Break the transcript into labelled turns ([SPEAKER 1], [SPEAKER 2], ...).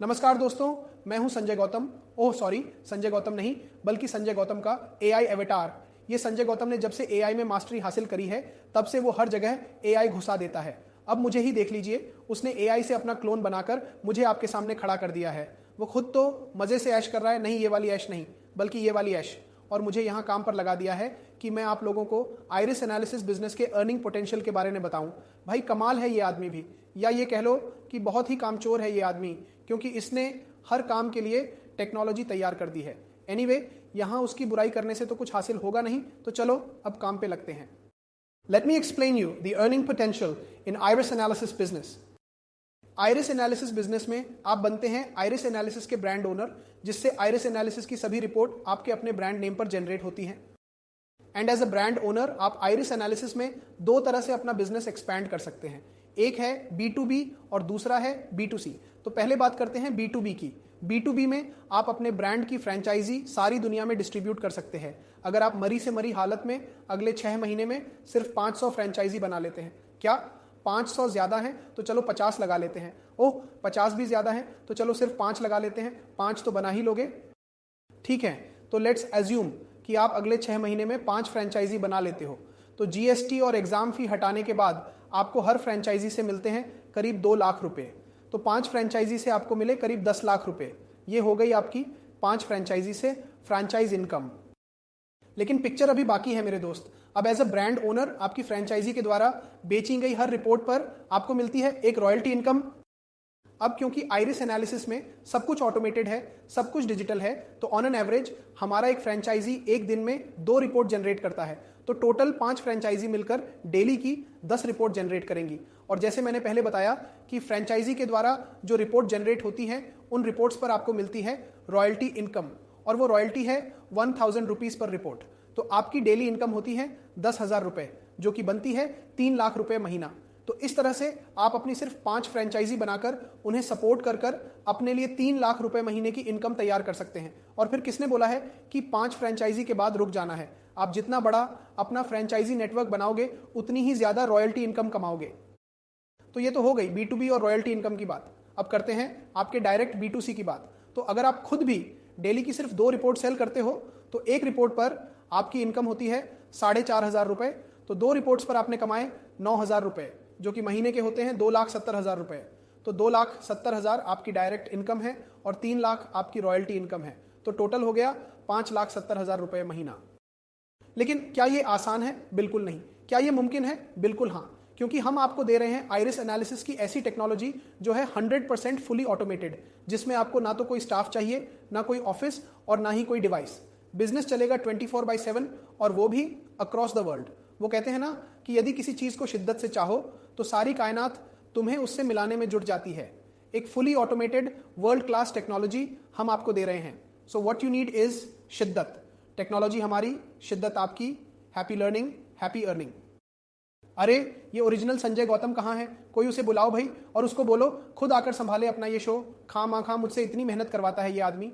[SPEAKER 1] नमस्कार दोस्तों, मैं हूं संजय गौतम। ओह सॉरी, संजय गौतम नहीं बल्कि संजय गौतम का एआई एवेटार। ये संजय गौतम ने जब से एआई में मास्टरी हासिल करी है तब से वो हर जगह एआई घुसा देता है। अब मुझे ही देख लीजिए, उसने एआई से अपना क्लोन बनाकर मुझे आपके सामने खड़ा कर दिया है। वो खुद तो मजे से ऐश कर रहा है, नहीं ये वाली ऐश नहीं बल्कि ये वाली ऐश, और मुझे यहाँ काम पर लगा दिया है कि मैं आप लोगों को आइरिस एनालिसिस बिजनेस के अर्निंग पोटेंशियल के बारे में बताऊं। भाई कमाल है ये आदमी भी, या ये कह लो कि बहुत ही कामचोर है ये आदमी, क्योंकि इसने हर काम के लिए टेक्नोलॉजी तैयार कर दी है। एनीवे, यहाँ उसकी बुराई करने से तो कुछ हासिल होगा नहीं, तो चलो अब काम पे लगते हैं। Let me explain you the earning potential in iris analysis business. Iris analysis business में आप बनते हैं आइरिस एनालिसिस के ब्रांड ओनर, जिससे आइरिस एनालिसिस की सभी रिपोर्ट आपके अपने ब्रांड नेम पर जनरेट होती हैं। And as a brand owner आप आइरिस एनालिसिस में दो तरह से अपना बिजनेस एक्सपैंड कर सकते हैं। एक है B2B और दूसरा है B2C। तो पहले बात करते हैं B2B की। B2B में आप अपने ब्रांड की फ्रेंचाइजी सारी दुनिया में डिस्ट्रीब्यूट कर सकते हैं। अगर आप मरी से मरी हालत में अगले 6 महीने में सिर्फ 500 फ्रेंचाइजी बना लेते हैं, क्या 500 ज्यादा है तो चलो 50 लगा लेते हैं, ओह 50 भी ज्यादा है तो चलो सिर्फ 5 लगा लेते हैं, 5 तो बना ही लोगे, ठीक है। तो लेट्स एज्यूम कि आप अगले 6 महीने में 5 फ्रेंचाइजी बना लेते हो, तो GST और एग्जाम फी हटाने के बाद आपको हर फ्रेंचाइजी से मिलते हैं करीब 2 लाख रुपए। तो 5 फ्रेंचाइजी से आपको मिले करीब 10 लाख रुपए। ये हो गई आपकी 5 फ्रेंचाइजी से फ्रेंचाइज इनकम। लेकिन पिक्चर अभी बाकी है मेरे दोस्त। अब एज अ ब्रांड ओनर आपकी फ्रेंचाइजी के द्वारा बेची गई हर रिपोर्ट पर आपको मिलती है एक रॉयल्टी इनकम। अब क्योंकि आइरिस एनालिसिस में सब कुछ ऑटोमेटेड है, सब कुछ डिजिटल है, तो ऑन एन एवरेज हमारा एक फ्रेंचाइजी एक दिन में 2 रिपोर्ट जनरेट करता है। तो टोटल 5 फ्रेंचाइजी मिलकर डेली की 10 रिपोर्ट जनरेट करेंगी। और जैसे मैंने पहले बताया कि फ्रेंचाइजी के द्वारा जो रिपोर्ट जनरेट होती है उन रिपोर्ट्स पर आपको मिलती है रॉयल्टी इनकम, और वो रॉयल्टी है 1000 रुपीज पर रिपोर्ट। तो आपकी डेली इनकम होती है 10,000 रुपए, जो कि बनती है 3 लाख रुपए महीना। तो इस तरह से आप अपनी सिर्फ 5 फ्रेंचाइजी बनाकर उन्हें सपोर्ट कर कर अपने लिए 3 लाख रुपए महीने की इनकम तैयार कर सकते हैं। और फिर किसने बोला है कि 5 फ्रेंचाइजी के बाद रुक जाना है? आप जितना बड़ा अपना फ्रेंचाइजी नेटवर्क बनाओगे उतनी ही ज्यादा रॉयल्टी इनकम कमाओगे। तो ये तो हो गई B2B और रॉयल्टी इनकम की बात। अब करते हैं आपके डायरेक्ट B2C की बात। तो अगर आप खुद भी डेली की सिर्फ 2 रिपोर्ट सेल करते हो तो एक रिपोर्ट पर आपकी इनकम होती है 4,500 रुपए। तो 2 रिपोर्ट्स पर आपने कमाए 9,000 रुपए, जो कि महीने के होते हैं 2,70,000 रुपए। तो 2,70,000 आपकी डायरेक्ट इनकम है और 3 लाख आपकी रॉयल्टी इनकम है। तो टोटल हो गया 5,70,000 रुपए महीना। लेकिन क्या ये आसान है? बिल्कुल नहीं। क्या ये मुमकिन है? बिल्कुल हाँ, क्योंकि हम आपको दे रहे हैं आइरिस एनालिसिस की ऐसी टेक्नोलॉजी जो है 100% फुली ऑटोमेटेड, जिसमें आपको ना तो कोई स्टाफ चाहिए, ना कोई ऑफिस और ना ही कोई डिवाइस। बिजनेस चलेगा 24/7 और वो भी अक्रॉस द वर्ल्ड। वो कहते हैं ना कि यदि किसी चीज को शिद्दत से चाहो तो सारी कायनात तुम्हें उससे मिलाने में जुट जाती है। एक fully automated world class technology हम आपको दे रहे हैं। So what you need is शिद्दत। टेक्नोलॉजी हमारी, शिद्दत आपकी। Happy learning, happy earning. अरे ये ओरिजिनल संजय गौतम कहाँ है? कोई उसे बुलाओ भाई और उसको बोलो खुद आकर संभाले अपना ये शो। खाम मुझसे इतनी मेहनत करवाता है ये आदमी।